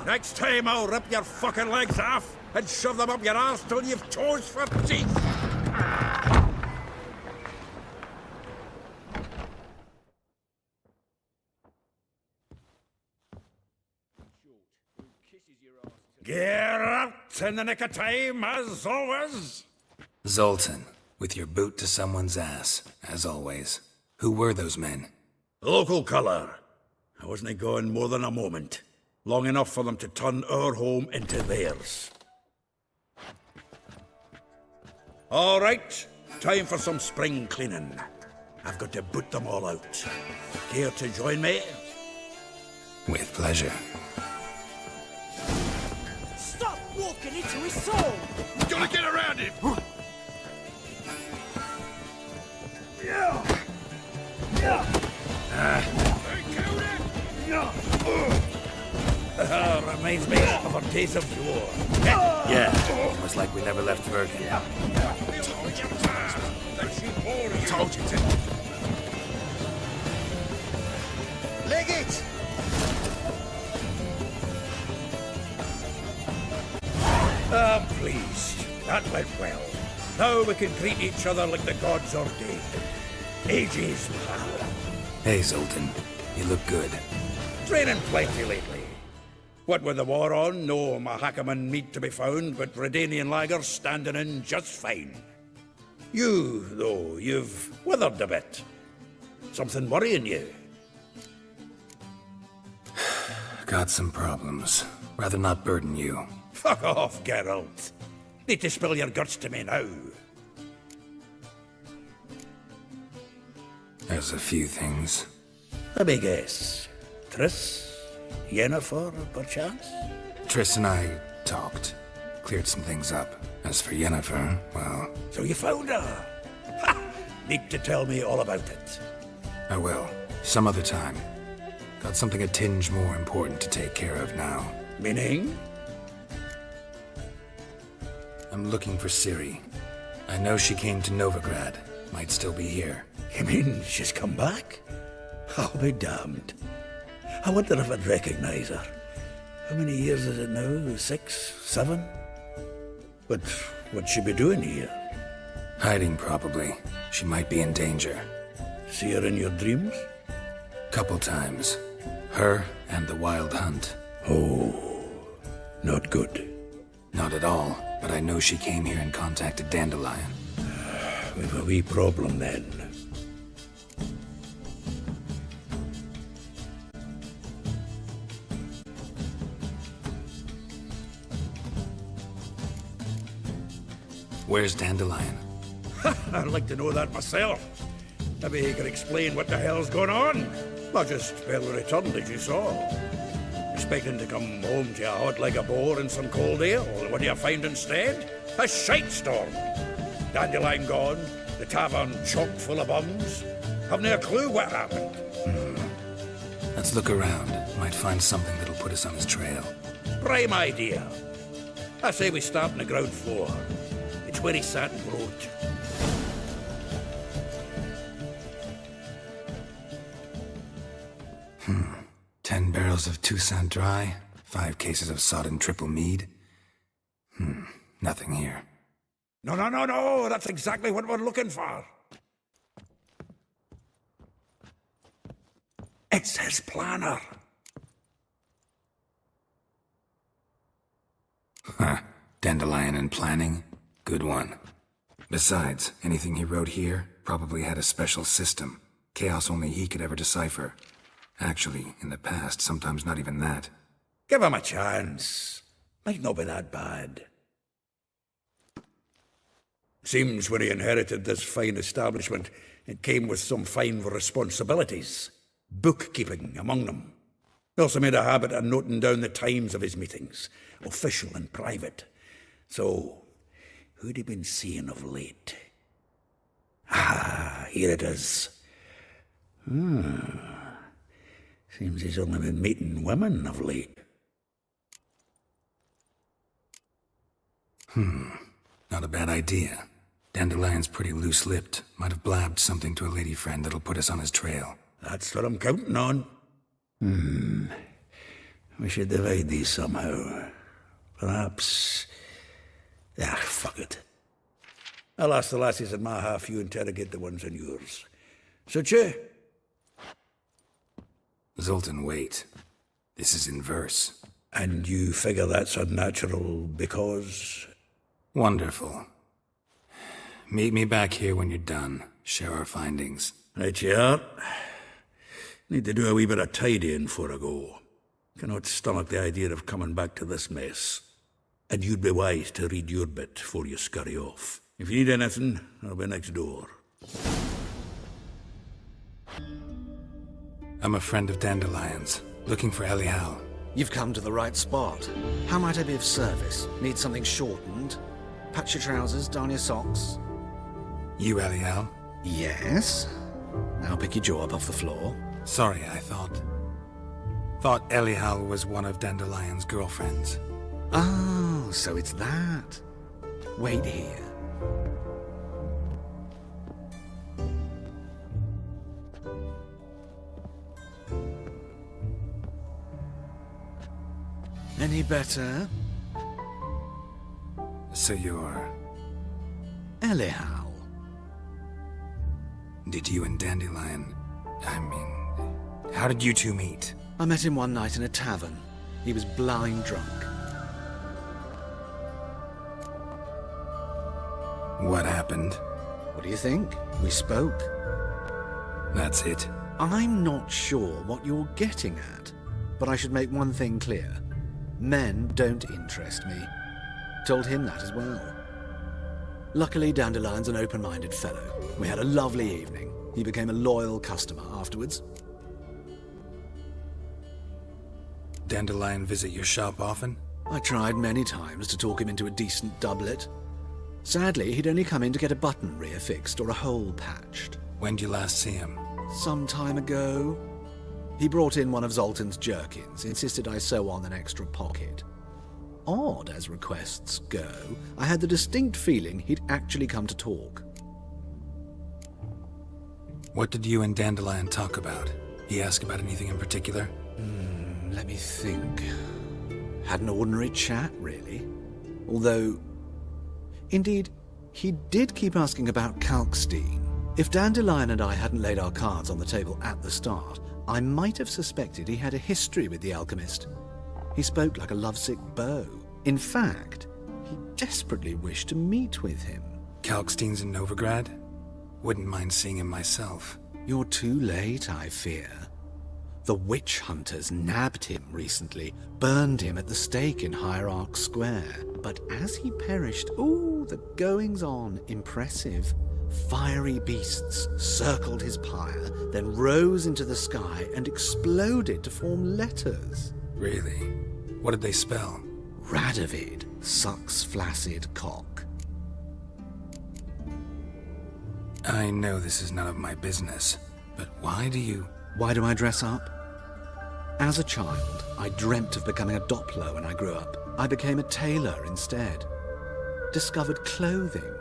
Next time I'll rip your fucking legs off and shove them up your arse till you've toes for teeth. Get out in the nick of time, as always. Zoltan, with your boot to someone's ass, as always. Who were those men? Local colour. I wasn't gone more than a moment. Long enough for them to turn our home into theirs. All right, time for some spring cleaning. I've got to boot them all out. Care to join me? With pleasure. Stop walking into his soul! We gotta get around him! Reminds me of our days of yore. Yeah, almost like we never left Bergen. Told you to. Leg it! I'm pleased. That went well. Now we can greet each other like the gods ordained. Ages, pal. Hey, Zoltan. You look good. Training plenty lately. What with the war on, no Mahakaman meat to be found, but Redanian lagers standing in just fine. You, though, you've withered a bit. Something worrying you? Got some problems. Rather not burden you. Fuck off, Geralt. Need to spill your guts to me now. There's a few things. Let me guess. Triss? Yennefer, perchance? Triss and I talked. Cleared some things up. As for Yennefer, well... So you found her? Ha! Need to tell me all about it. I will. Some other time. Got something a tinge more important to take care of now. Meaning? I'm looking for Ciri. I know she came to Novigrad. Might still be here. You mean she's come back? I'll be damned. I wonder if I'd recognize her. How many years is it now? 6, 7? But what'd she be doing here? Hiding, probably. She might be in danger. See her in your dreams? Couple times. Her and the Wild Hunt. Oh, not good. Not at all, but I know she came here and contacted Dandelion. We've a wee problem then. Where's Dandelion? I'd like to know that myself. Maybe he could explain what the hell's going on. I just barely returned, as you saw. Expecting to come home to a hot like a boar and some cold ale. What do you find instead? A shite storm. Dandelion gone, the tavern chock full of bums. Haven't a clue what happened. Let's look around. Might find something that'll put us on his trail. Prime idea. I say we start on the ground floor. It's where he sat and wrote. Hmm. 10 barrels of Toussaint Dry, 5 cases of sodden triple mead. Nothing here. No, that's exactly what we're looking for. It's his planner. Huh. Dandelion and planning? Good one. Besides, anything he wrote here probably had a special system. Chaos only he could ever decipher. Actually, in the past, sometimes not even that. Give him a chance. Might not be that bad. Seems when he inherited this fine establishment, it came with some fine responsibilities. Bookkeeping among them. He also made a habit of noting down the times of his meetings, official and private. So, who'd he been seeing of late? Ah, here it is. Seems he's only been meeting women of late. Not a bad idea. Dandelion's pretty loose-lipped. Might have blabbed something to a lady friend that'll put us on his trail. That's what I'm counting on. We should divide these somehow. Perhaps... fuck it. I'll ask the lassies in my half, you interrogate the ones in yours. Suche? Zoltan, wait. This is in verse. And you figure that's unnatural because... Wonderful. Meet me back here when you're done. Share our findings. Right you are. Need to do a wee bit of tidying before I go. Cannot stomach the idea of coming back to this mess. And you'd be wise to read your bit before you scurry off. If you need anything, I'll be next door. I'm a friend of Dandelion's, looking for Elihal. You've come to the right spot. How might I be of service? Need something shortened? Patch your trousers, darn your socks? You Elihal? Yes. Now pick your jaw up off the floor. Sorry, I thought Elihal was one of Dandelion's girlfriends. Oh, so it's that. Wait here. Any better? So you're... Elihal. Did you and Dandelion... how did you two meet? I met him one night in a tavern. He was blind drunk. What happened? What do you think? We spoke. That's it? I'm not sure what you're getting at, but I should make one thing clear. Men don't interest me. Told him that as well. Luckily, Dandelion's an open-minded fellow. We had a lovely evening. He became a loyal customer afterwards. Dandelion visit your shop often? I tried many times to talk him into a decent doublet. Sadly, he'd only come in to get a button reaffixed or a hole patched. When'd you last see him? Some time ago. He brought in one of Zoltan's jerkins, insisted I sew on an extra pocket. Odd as requests go, I had the distinct feeling he'd actually come to talk. What did you and Dandelion talk about? He ask about anything in particular? Let me think. Had an ordinary chat, really. Although... Indeed, he did keep asking about Kalkstein. If Dandelion and I hadn't laid our cards on the table at the start, I might have suspected he had a history with the alchemist. He spoke like a lovesick beau. In fact, he desperately wished to meet with him. Kalkstein's in Novigrad? Wouldn't mind seeing him myself. You're too late, I fear. The witch hunters nabbed him recently, burned him at the stake in Hierarch Square. But as he perished, the goings-on, impressive. Fiery beasts circled his pyre, then rose into the sky and exploded to form letters. Really? What did they spell? Radovid, sucks flaccid cock. I know this is none of my business, but why do I dress up? As a child, I dreamt of becoming a Doppler when I grew up. I became a tailor instead. Discovered clothing.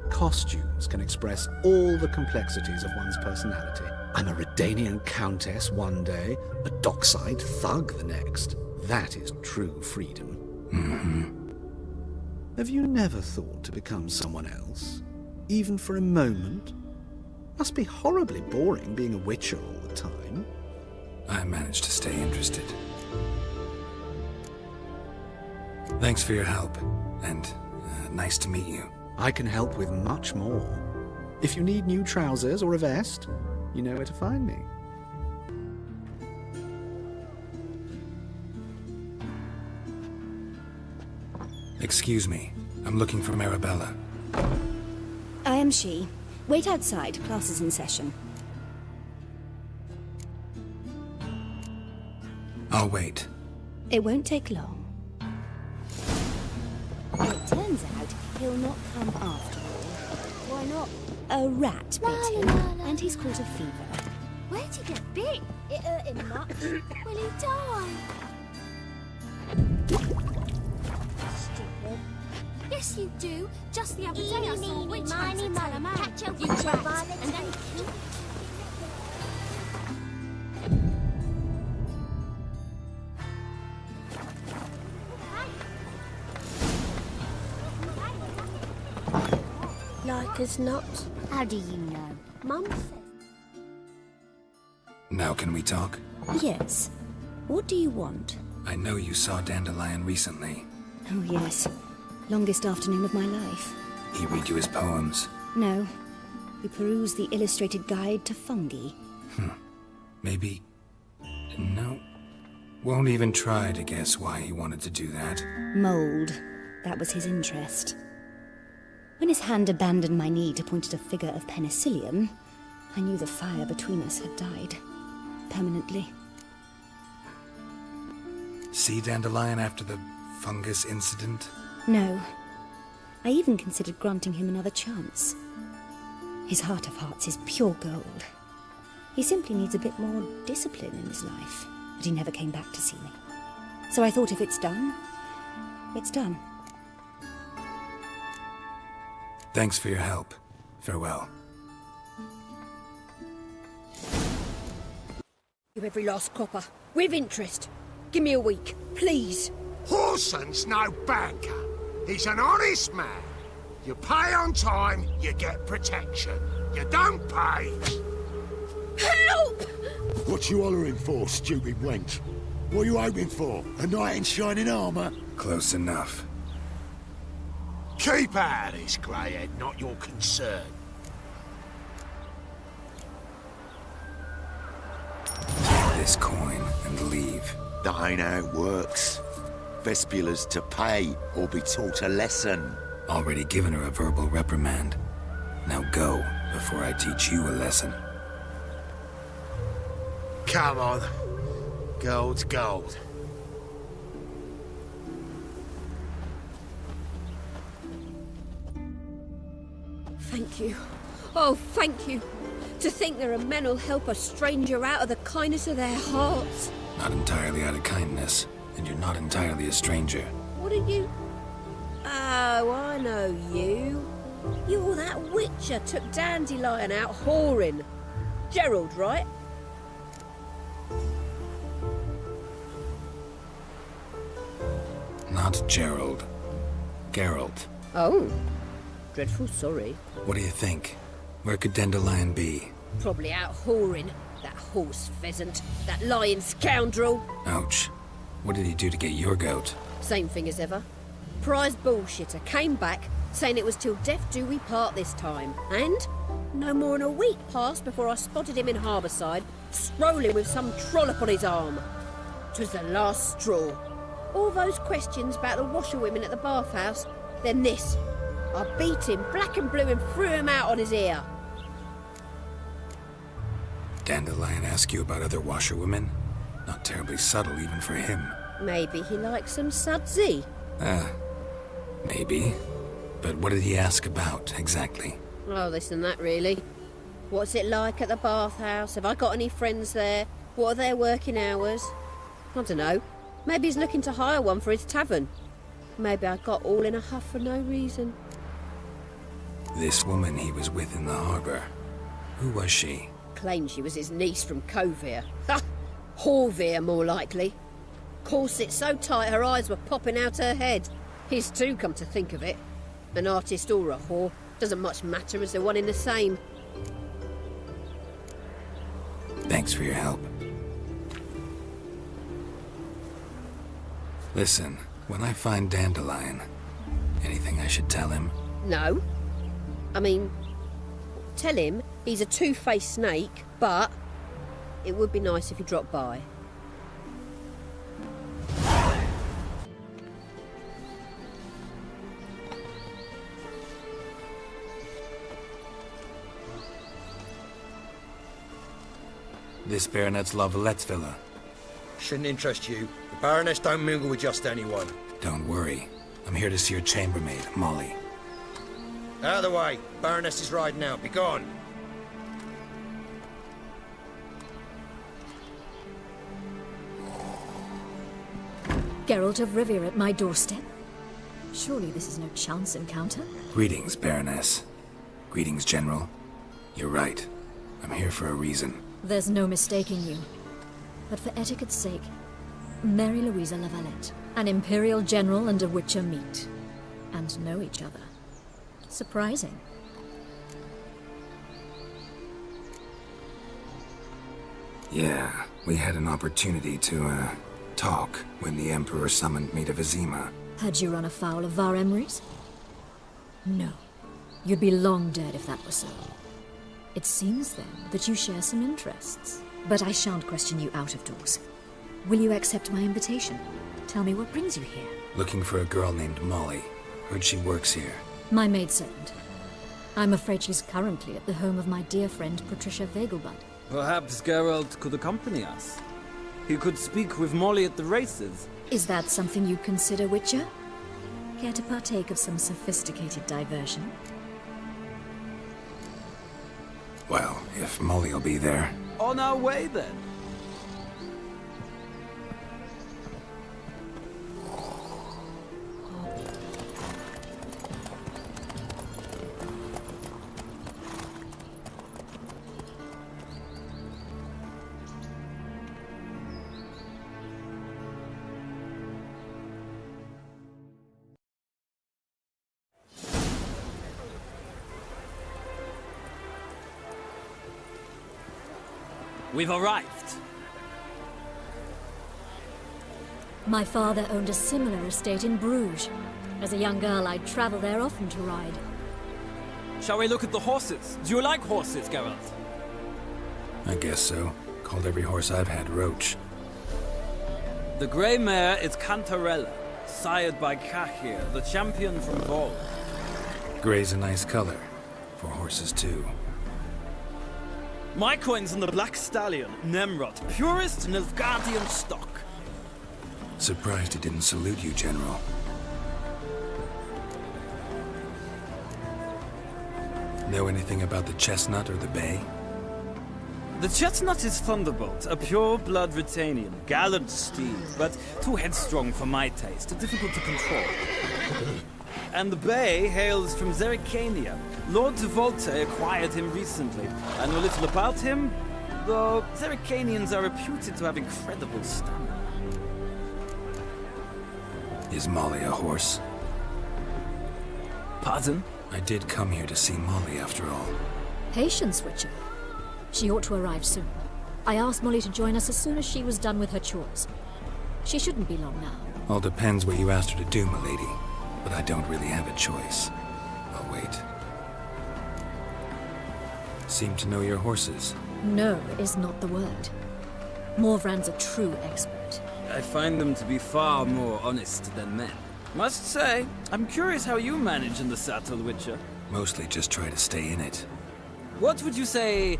Costumes can express all the complexities of one's personality. I'm a Redanian countess one day, a dockside thug the next. That is true freedom. Have you never thought to become someone else? Even for a moment? Must be horribly boring being a witcher all the time. I managed to stay interested. Thanks for your help, and nice to meet you. I can help with much more. If you need new trousers or a vest, you know where to find me. Excuse me. I'm looking for Marabella. I am she. Wait outside. Class is in session. I'll wait. It won't take long. It turns out he'll not come after all. Why not? A rat bit him, and he's caught a fever. Where'd he get bit? It hurt him much. Will he die? Stupid. Yes, you do. Just the other day I saw a witch hunter tell a man, Catch your you rat rat, and and then he killed does not. How do you know? Mum says. Now can we talk? Yes. What do you want? I know you saw Dandelion recently. Oh, yes. Longest afternoon of my life. He read you his poems. No. We perused the illustrated guide to fungi. Maybe... No. Won't even try to guess why he wanted to do that. Mold. That was his interest. When his hand abandoned my knee to point at a figure of penicillium, I knew the fire between us had died. Permanently. See Dandelion after the fungus incident? No. I even considered granting him another chance. His heart of hearts is pure gold. He simply needs a bit more discipline in his life. But he never came back to see me. So I thought if it's done, it's done. Thanks for your help. Farewell. You every last copper. With interest. Give me a week, please. Horson's no banker. He's an honest man. You pay on time, you get protection. You don't pay... Help! What you hollering for, stupid wench? What are you hoping for? A knight in shining armour? Close enough. Keep out of this, greyhead, not your concern. This coin and leave. That ain't how it works. Vespula's to pay or be taught a lesson. Already given her a verbal reprimand. Now go, before I teach you a lesson. Come on. Gold's gold. Thank you. Oh, thank you. To think there are men who'll help a stranger out of the kindness of their hearts. Not entirely out of kindness, and you're not entirely a stranger. What are you? Oh, I know you. You're that witcher took Dandelion out whoring. Gerald, right? Not Gerald. Geralt. Oh. Dreadful sorry. What do you think? Where could Dandelion be? Probably out whoring. That horse pheasant. That lying scoundrel. Ouch. What did he do to get your goat? Same thing as ever. Prize bullshitter came back, saying it was till death do we part this time. And no more than a week passed before I spotted him in Harbourside, strolling with some trollop on his arm. 'Twas the last straw. All those questions about the washerwomen at the bathhouse, then this. I beat him black and blue and threw him out on his ear. Dandelion ask you about other washerwomen? Not terribly subtle even for him. Maybe he likes some sudsy. Maybe. But what did he ask about, exactly? Oh, this and that, really. What's it like at the bathhouse? Have I got any friends there? What are their working hours? I don't know. Maybe he's looking to hire one for his tavern. Maybe I got all in a huff for no reason. This woman he was with in the harbour. Who was she? Claimed she was his niece from Kovir. Ha! Horvir, more likely. Corset so tight her eyes were popping out her head. His too, come to think of it. An artist or a whore. Doesn't much matter as they're one in the same. Thanks for your help. Listen, when I find Dandelion, anything I should tell him? No. I mean, tell him he's a two-faced snake, but it would be nice if he dropped by. This Baronet's La Vallette's villa. Shouldn't interest you. The Baroness don't mingle with just anyone. Don't worry. I'm here to see your chambermaid, Molly. Out of the way. Baroness is riding out. Be gone. Geralt of Rivia at my doorstep? Surely this is no chance encounter? Greetings, Baroness. Greetings, General. You're right. I'm here for a reason. There's no mistaking you. But for etiquette's sake, Mary Louisa La Valette, an Imperial General and a Witcher meet. And know each other. Surprising. Yeah, we had an opportunity to, talk when the Emperor summoned me to Vizima. Had you run afoul of Var Emrys? No. You'd be long dead if that were so. It seems, then, that you share some interests. But I shan't question you out of doors. Will you accept my invitation? Tell me what brings you here. Looking for a girl named Molly. Heard she works here. My maidservant. I'm afraid she's currently at the home of my dear friend Patricia Vegelbud. Perhaps Geralt could accompany us. He could speak with Molly at the races. Is that something you'd consider, Witcher? Care to partake of some sophisticated diversion? Well, if Molly'll be there. On our way, then. We've arrived. My father owned a similar estate in Bruges. As a young girl, I'd travel there often to ride. Shall we look at the horses? Do you like horses, Geralt? I guess so. Called every horse I've had Roach. The grey mare is Cantarella, sired by Cahir, the champion from Vol. Grey's a nice color. For horses, too. My coin's on the Black Stallion, Nemrod, purest Nilfgaardian stock. Surprised he didn't salute you, General. Know anything about the Chestnut or the Bay? The Chestnut is Thunderbolt, a pure-blood Britannian, gallant steed, but too headstrong for my taste, difficult to control. And the Bay hails from Zerrikania. Lord de Volte acquired him recently. I know little about him, though Zerrikanians are reputed to have incredible stamina. Is Molly a horse? Pardon? I did come here to see Molly, after all. Patience, Witcher. She ought to arrive soon. I asked Molly to join us as soon as she was done with her chores. She shouldn't be long now. All depends what you asked her to do, milady. But I don't really have a choice. I'll wait. Seem to know your horses. No is not the word. Morvran's a true expert. I find them to be far more honest than men. Must say, I'm curious how you manage in the saddle, Witcher. Mostly just try to stay in it. What would you say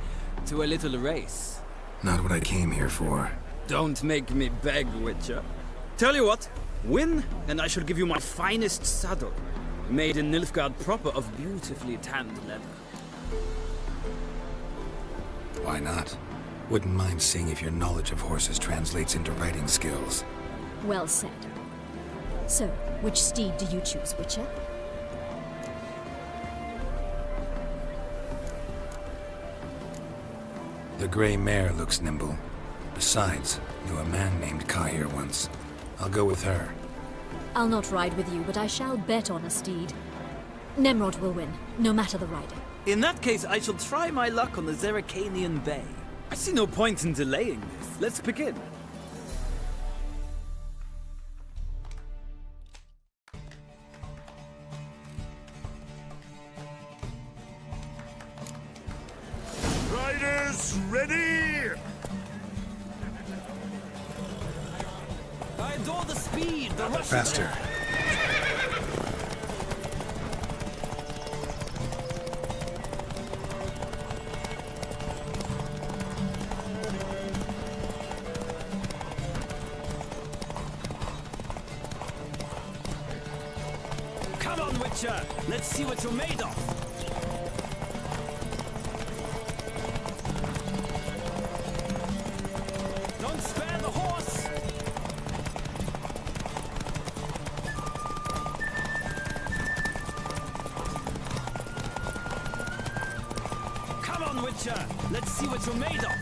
to a little race? Not what I came here for. Don't make me beg, Witcher. Tell you what, win, and I shall give you my finest saddle. Made in Nilfgaard proper of beautifully tanned leather. Why not? Wouldn't mind seeing if your knowledge of horses translates into riding skills. Well said. So, which steed do you choose, Witcher? The gray mare looks nimble. Besides, knew a man named Cahir once. I'll go with her. I'll not ride with you, but I shall bet on a steed. Nemrod will win, no matter the rider. In that case, I shall try my luck on the Zerrikanian Bay. I see no point in delaying this. Let's begin. Riders, ready! I adore the speed, the rush. Faster. Come on, Witcher. Let's see what you're made of. Don't spare the horse. Come on, Witcher. Let's see what you're made of.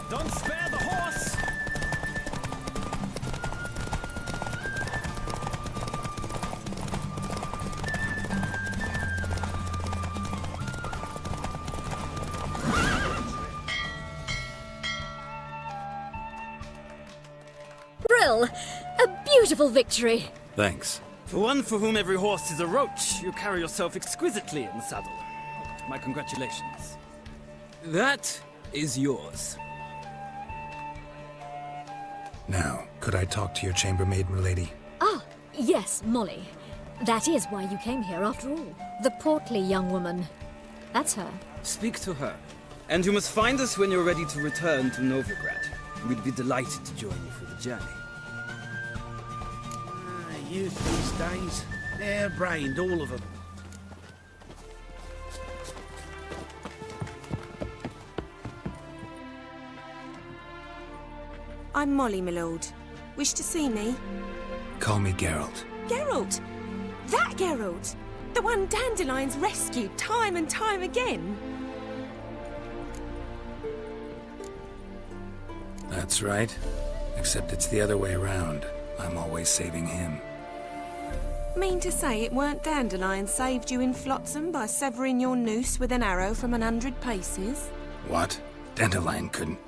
Don't spare the horse! Well, a beautiful victory. Thanks. For one for whom every horse is a roach, you carry yourself exquisitely in the saddle. My congratulations. That is yours. Now, could I talk to your chambermaid, milady? Ah, yes, Molly. That is why you came here after all. The portly young woman. That's her. Speak to her. And you must find us when you're ready to return to Novigrad. We'd be delighted to join you for the journey. Youth these days, hair-brained, all of them. I'm Molly, my lord. Wish to see me? Call me Geralt. Geralt! That Geralt! The one Dandelion's rescued time and time again! That's right. Except it's the other way around. I'm always saving him. Mean to say it weren't Dandelion saved you in Flotsam by severing your noose with an arrow from 100 paces? What? Dandelion couldn't...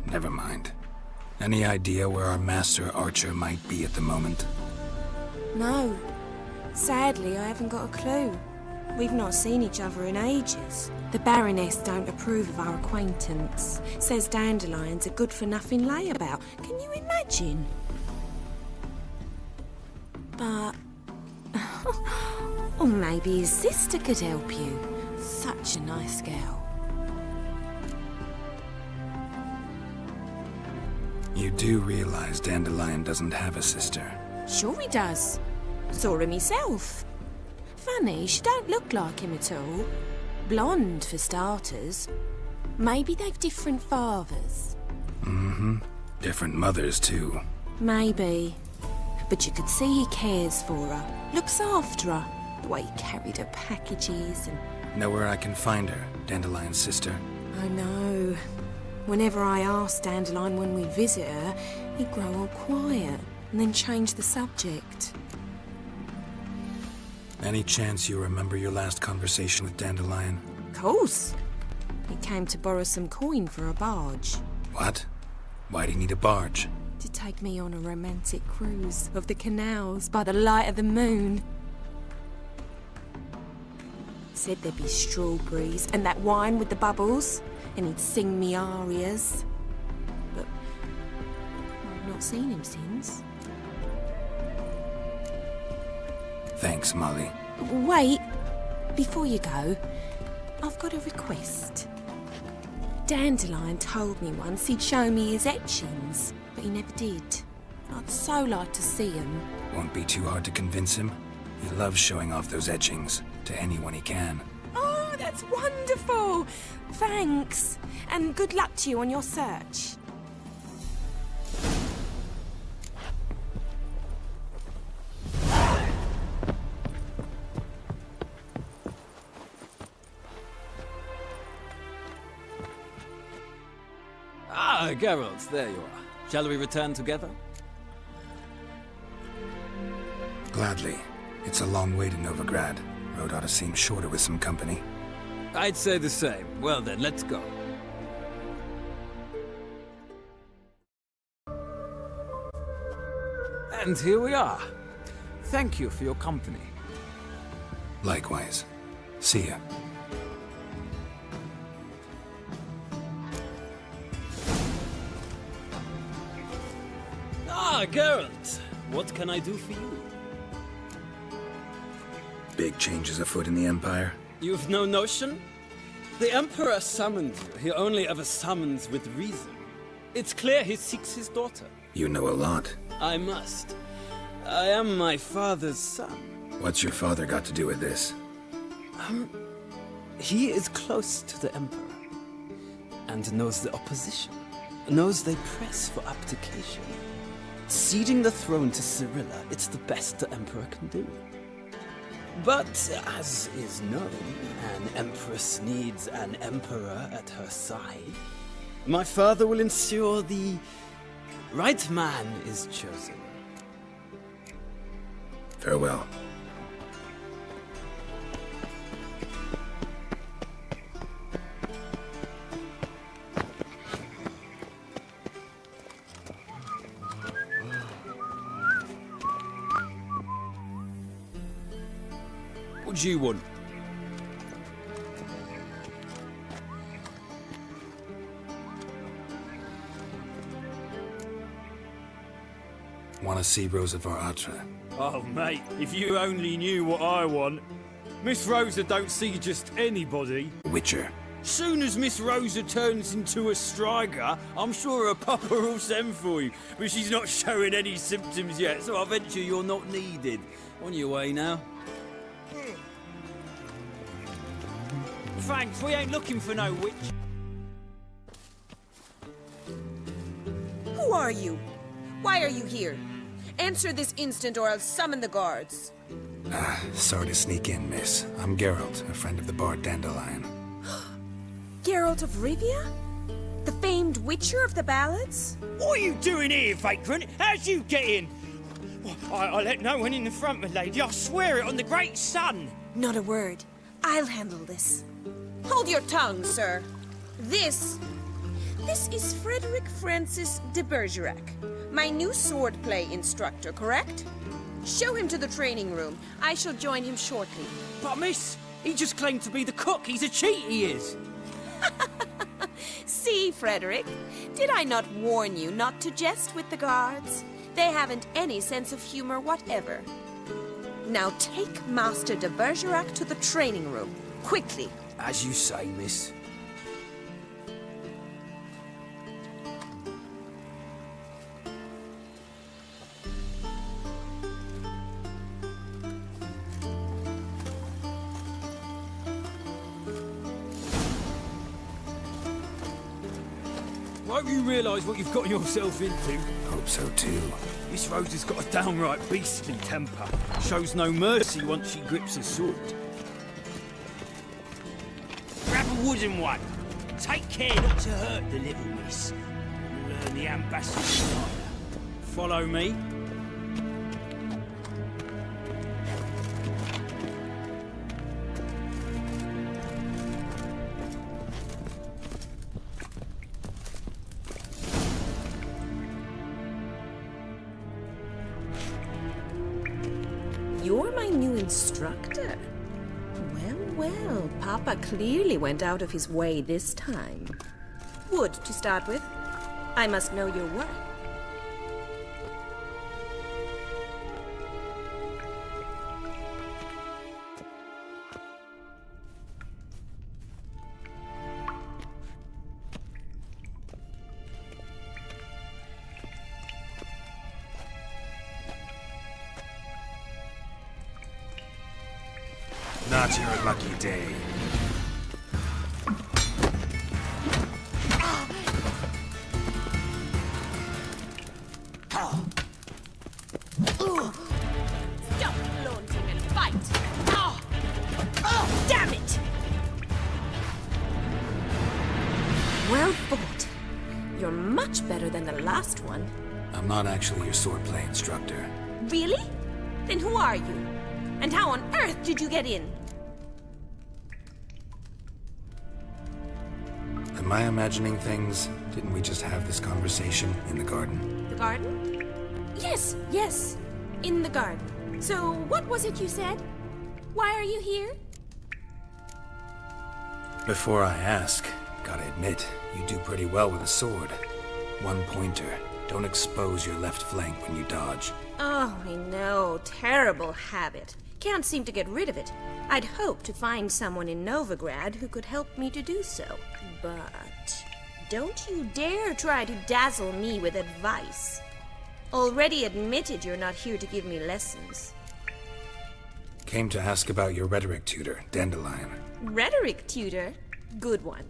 Never mind. Any idea where our master archer might be at the moment? No. Sadly, I haven't got a clue. We've not seen each other in ages. The Baroness don't approve of our acquaintance. Says Dandelion's a good-for-nothing layabout. Can you imagine? But... or maybe his sister could help you. Such a nice girl. You do realize Dandelion doesn't have a sister? Sure he does. Saw him himself. Funny, she don't look like him at all. Blonde, for starters. Maybe they've different fathers. Mm-hmm. Different mothers, too. Maybe. But you could see he cares for her. Looks after her. The way he carried her packages and... Know where I can find her, Dandelion's sister? I know. Whenever I asked Dandelion when we'd visit her, he'd grow all quiet and then change the subject. Any chance you remember your last conversation with Dandelion? Of course. He came to borrow some coin for a barge. What? Why'd he need a barge? To take me on a romantic cruise of the canals by the light of the moon. Said there'd be strawberries and that wine with the bubbles, and he'd sing me arias. But I've not seen him since. Thanks, Molly. Wait, before you go, I've got a request. Dandelion told me once he'd show me his etchings, but he never did. I'd so like to see them. Won't be too hard to convince him. He loves showing off those etchings to anyone he can. Oh, that's wonderful! Thanks, and good luck to you on your search. Ah, Geralt, there you are. Shall we return together? Gladly. It's a long way to Novigrad. Road ought to seem shorter with some company. I'd say the same. Well then, let's go. And here we are. Thank you for your company. Likewise. See ya. Ah, Geralt. What can I do for you? Big changes afoot in the Empire? You've no notion? The Emperor summoned you. He only ever summons with reason. It's clear he seeks his daughter. You know a lot. I must. I am my father's son. What's your father got to do with this? He is close to the Emperor. And knows the opposition. Knows they press for abdication. Ceding the throne to Cyrilla, it's the best the Emperor can do. But, as is known, an empress needs an emperor at her side. My father will ensure the right man is chosen. Farewell. would you want? Want to see Rosa Varatra? Oh, mate, if you only knew what I want. Miss Rosa don't see just anybody. Witcher. Soon as Miss Rosa turns into a striker, I'm sure her papa will send for you. But she's not showing any symptoms yet, so I venture you're not needed. On your way now. Thanks, we ain't looking for no witch. Who are you? Why are you here? Answer this instant or I'll summon the guards. Sorry to sneak in, miss. I'm Geralt, a friend of the bard Dandelion. Geralt of Rivia? The famed witcher of the ballads? What are you doing here, vagrant? How'd you get in? I let no one in the front, my lady. I swear it on the great sun. Not a word. I'll handle this. Hold your tongue, sir. This is Frederick Francis de Bergerac, my new swordplay instructor, correct? Show him to the training room. I shall join him shortly. But miss, he just claimed to be the cook. He's a cheat, he is. See, Frederick, did I not warn you not to jest with the guards? They haven't any sense of humor whatever. Now take Master de Bergerac to the training room, quickly. As you say, miss. Won't you realise what you've got yourself into? Hope so too. Miss Rosa's got a downright beastly temper. Shows no mercy once she grips a sword. Grab a wooden one. Take care not to hurt the little miss. You'll learn the ambassador's style. Follow me. You're my new instructor? Well, Papa clearly went out of his way this time. Wood, to start with. I must know your work. Not your lucky day. Stop flaunting and fight! Oh, damn it! Well fought. You're much better than the last one. I'm not actually your swordplay instructor. Really? Then who are you? And how on earth did you get in? Am I imagining things? Didn't we just have this conversation in the garden? The garden? Yes, in the garden. So, what was it you said? Why are you here? Before I ask, gotta admit, you do pretty well with a sword. One pointer. Don't expose your left flank when you dodge. Oh, I know. Terrible habit. Can't seem to get rid of it. I'd hoped to find someone in Novigrad who could help me to do so. But don't you dare try to dazzle me with advice. Already admitted you're not here to give me lessons. Came to ask about your rhetoric tutor, Dandelion. Rhetoric tutor? Good one.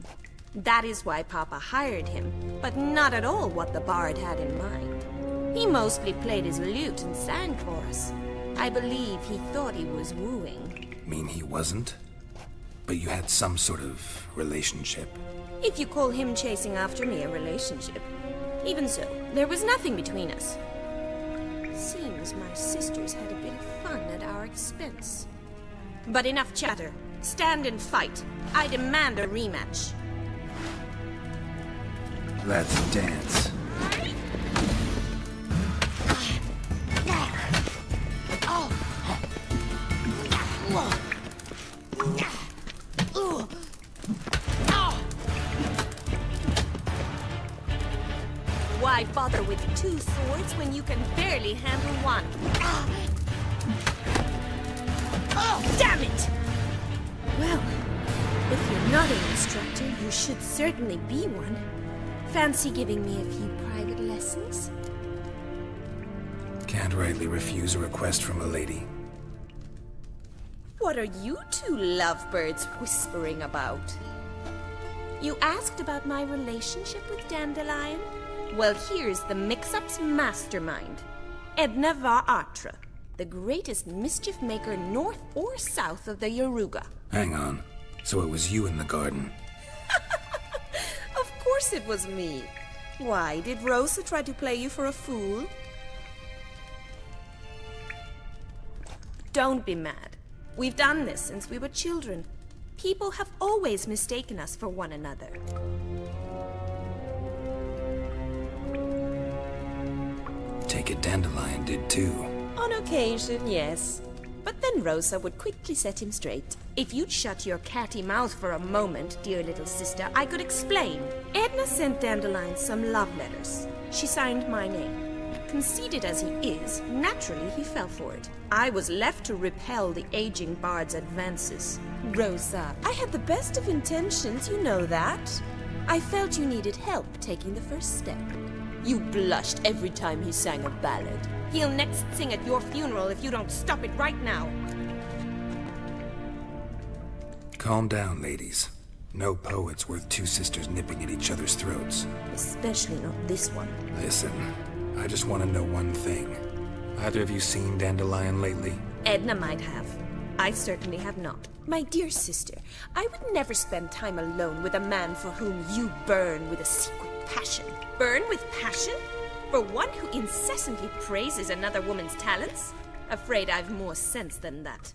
That is why Papa hired him, but not at all what the bard had in mind. He mostly played his lute and sang for us. I believe he thought he was wooing. Mean he wasn't? But you had some sort of relationship? If you call him chasing after me a relationship. Even so, there was nothing between us. Seems my sisters had a bit of fun at our expense. But enough chatter. Stand and fight. I demand a rematch. Let's dance. bother with 2 swords when you can barely handle one? Oh, damn it! Well, if you're not an instructor, you should certainly be one. Fancy giving me a few private lessons? Can't rightly refuse a request from a lady. What are you two lovebirds whispering about? You asked about my relationship with Dandelion? Well, here's the mix-up's mastermind. Edna Va Atra, the greatest mischief maker north or south of the Yaruga. Hang on. So it was you in the garden? Of course it was me. Why, did Rosa try to play you for a fool? Don't be mad. We've done this since we were children. People have always mistaken us for one another. Take it Dandelion did too. On occasion, yes. But then Rosa would quickly set him straight. If you'd shut your catty mouth for a moment, dear little sister, I could explain. Edna sent Dandelion some love letters. She signed my name. Conceited as he is, naturally he fell for it. I was left to repel the aging bard's advances. Rosa, I had the best of intentions, you know that. I felt you needed help taking the first step. You blushed every time he sang a ballad. He'll next sing at your funeral if you don't stop it right now. Calm down, ladies. No poet's worth 2 sisters nipping at each other's throats. Especially not this one. Listen, I just want to know one thing. Either of you seen Dandelion lately? Edna might have. I certainly have not. My dear sister, I would never spend time alone with a man for whom you burn with a secret passion. Burn with passion? For one who incessantly praises another woman's talents? Afraid I've more sense than that.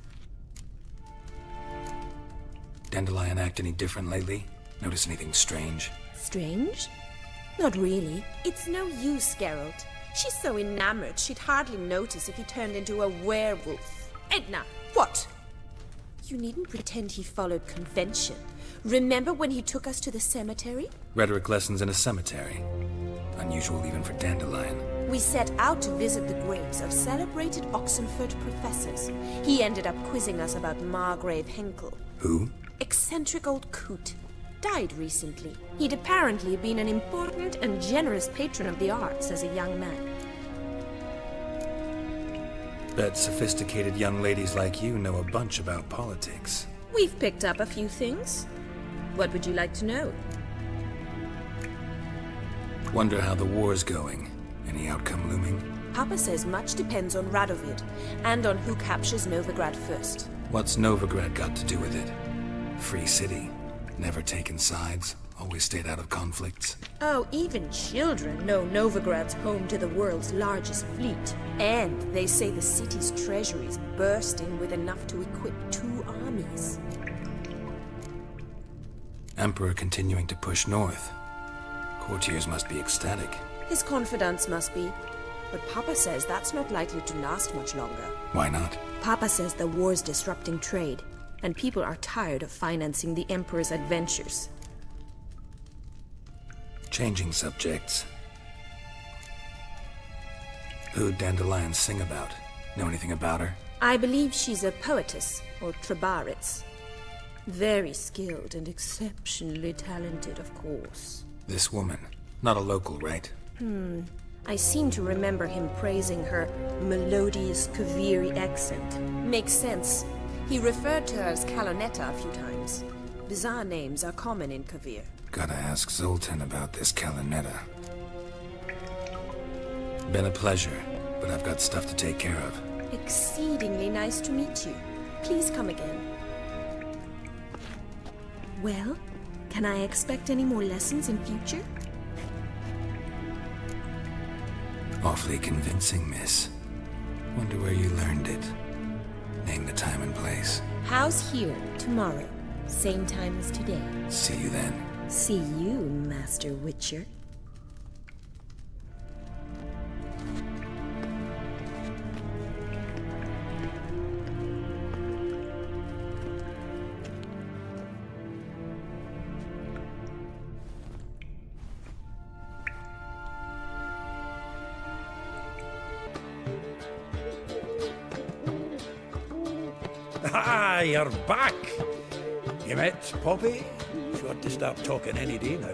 Dandelion act any different lately? Notice anything strange? Strange? Not really. It's no use, Geralt. She's so enamored she'd hardly notice if he turned into a werewolf. Edna! What? You needn't pretend he followed convention. Remember when he took us to the cemetery? Rhetoric lessons in a cemetery. Unusual even for Dandelion. We set out to visit the graves of celebrated Oxenford professors. He ended up quizzing us about Margrave Henkel. Who? Eccentric old coot. Died recently. He'd apparently been an important and generous patron of the arts as a young man. Bet sophisticated young ladies like you know a bunch about politics. We've picked up a few things. What would you like to know? Wonder how the war's going. Any outcome looming? Papa says much depends on Radovid, and on who captures Novigrad first. What's Novigrad got to do with it? Free city. Never taken sides. Always stayed out of conflicts. Oh, even children know Novigrad's home to the world's largest fleet. And they say the city's treasury's bursting with enough to equip 2 armies. Emperor continuing to push north. Courtiers must be ecstatic. His confidants must be. But Papa says that's not likely to last much longer. Why not? Papa says the war's disrupting trade, and people are tired of financing the Emperor's adventures. Changing subjects. Who'd Dandelion sing about? Know anything about her? I believe she's a poetess, or trabaritz. Very skilled and exceptionally talented, of course. This woman. Not a local, right? I seem to remember him praising her melodious Kaviri accent. Makes sense. He referred to her as Calonetta a few times. Bizarre names are common in Kavir. Gotta ask Zoltan about this Calonetta. Been a pleasure, but I've got stuff to take care of. Exceedingly nice to meet you. Please come again. Well, can I expect any more lessons in future? Awfully convincing, miss. Wonder where you learned it. Name the time and place. House here, tomorrow. Same time as today. See you then. See you, Master Witcher. Ah, you're back. You met Poppy? She ought to start talking any day now.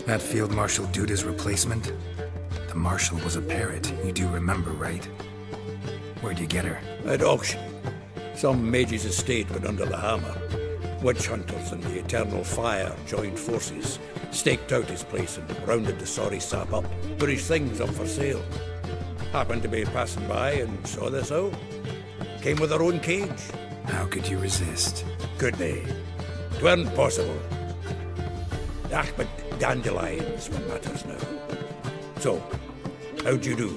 That Field Marshal Duda's replacement? The Marshal was a parrot, you do remember, right? Where'd you get her? At auction. Some mage's estate went under the hammer. Witch hunters and the Eternal Fire joined forces, staked out his place and rounded the sorry sap up, put his things up for sale. Happened to be passing by and saw this out. Came with her own cage. How could you resist? Could they? 'Tweren't possible. Ah, but dandelions what matters now. So, how'd you do?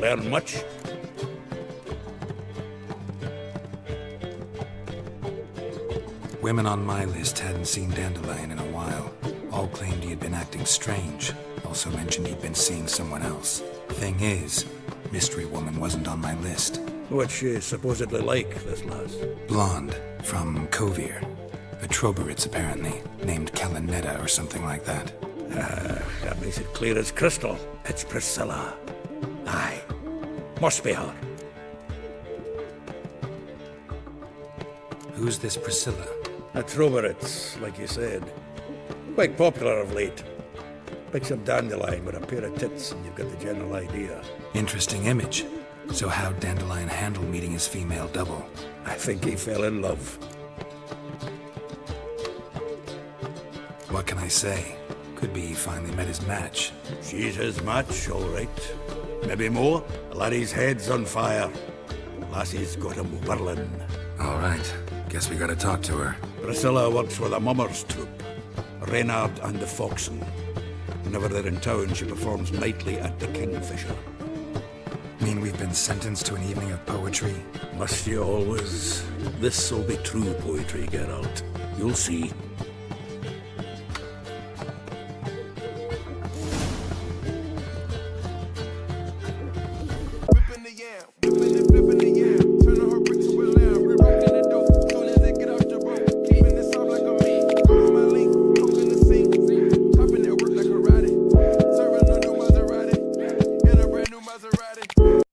Learn much? Women on my list hadn't seen Dandelion in a while. All claimed he had been acting strange. Also mentioned he'd been seeing someone else. Thing is, Mystery Woman wasn't on my list. What's she supposedly like, this lass? Blonde, from Kovir. A Troberitz, apparently, named Kalinetta or something like that. That makes it clear as crystal. It's Priscilla. Aye. Must be her. Who's this Priscilla? A Troberitz, like you said. Quite popular of late. Picture Dandelion with a pair of tits and you've got the general idea. Interesting image. So how'd Dandelion handle meeting his female double? I think he fell in love. What can I say? Could be he finally met his match. She's his match, all right. Maybe more. The laddie's head's on fire. Lassie's got him whirling. All right. Guess we gotta talk to her. Priscilla works with a mummers troupe. Reynard and the Foxen. Whenever they're in town, she performs nightly at the Kingfisher. Mean we've been sentenced to an evening of poetry? Must you always? This'll be true poetry, Geralt. You'll see.